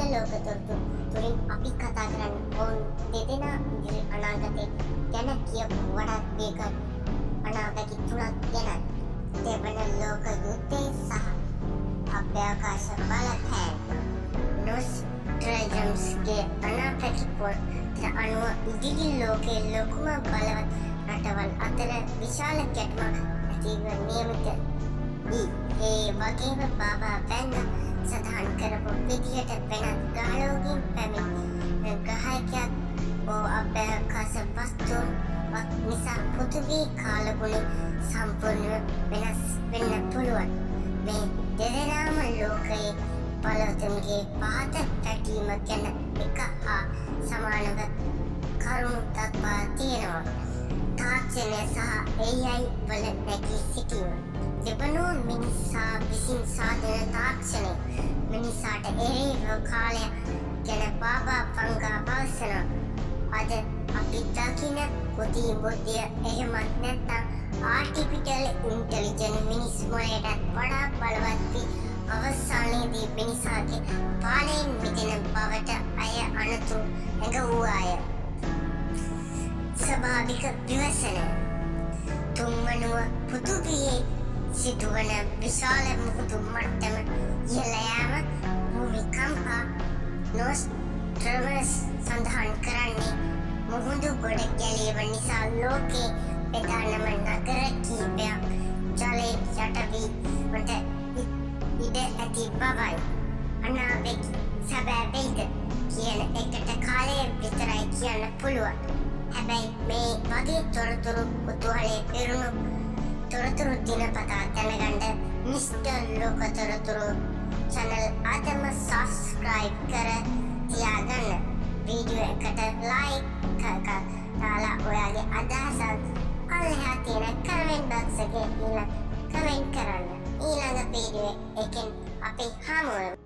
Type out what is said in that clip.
ලෝක තොරතුරු තුලින් අපි කතා කරන්නේ ඔවුන් දෙදෙනා ඉදිරි අනාගතේ ගැන කියපු වඩාත් වේගවත් අනාගත තුනක් ගැන. දෙවන ලෝක යුද්ධය සහ අභ්‍යවකාශ බලපෑම. නොස්ට්‍රේඩම්ස්ගේ අනාපැකිපොත් අනුව ඉදිරි ලෝකයේ ලොකුම බලවත් රටවල් අතර විශාල ගැටුමක් ඇතිව නියමිත වී ඒ වගේම බාබා වැන්න සඳහන් කරපු විදිහට වෙනත් ග්‍රහලෝකීන් පැමිණි ග්‍රහයකයක් හෝ අභ්‍යවකාශ වස්තුන් නිසා පෘථිවි කාලගුණය සම්පූර්ණ වෙනස් වෙන්න පුළුවන්. මේ දෙදෙනාම ලෝකයේ බලවතුන්ගේ පහත පැටීම ගැන එක හා සමානව කරුණු දක්වා තියෙනවා. තාක්ෂණය සහ AI වල නැගී සිටීම. දෙවනුව මිනිසා විසින් සාධන තාක්ෂණය මිනිසාට එරෙහිව කාලය ගැන බාබා වංගා පවසනවා. අද අපි දකින පුතින් බුද්ධිය එහෙමත් නැත්නම් ආර්ටිෆිෂල් ඉන්ටෙලිජන්ස් මිනිස් මොළයට වඩා බලවත් වී අවසානයේදී මිනිසාගේ පාලනයෙන් මිදෙන බවට අය අනතුරු ඇඟවුවාය. ස්වාභාවික විවසන. තුන්වනුව පෘථිවියේ සිදුවන විශාල මුහුදු මට්ටම ඉහළ යාම භූමිකම්ප. නොස්ට්‍රඩමස් සඳහන් කරන්නේ මුහුදු ගොඩ ගැලීම නිසා ලෝකයේ ප්‍රධානම නගර කීපයක් ජලයෙන් යට වීමට ඉඩ ඇති බවයි. අනාවැකි සැබෑ වෙයිද කියන එකට කාලය විතරයි කියන්න පුළුවන්. හැබැයි මේ වගේ තොරතුරු කුතුහලයේ පිරුණු තොරතුරු දිනපතා දැනගන්න මිස්ටර් ලෝක තොරතුරු channel අදම subscribe කර තියාගන්න. වීඩියෝ එකට like දාලා ඔයාගේ අදහස අල්ලහා තියෙන comment box එකේ කමෙන්ට් කරන්න. ඊළඟ වීඩියෝ එකෙන් අපි හමු වෙමු.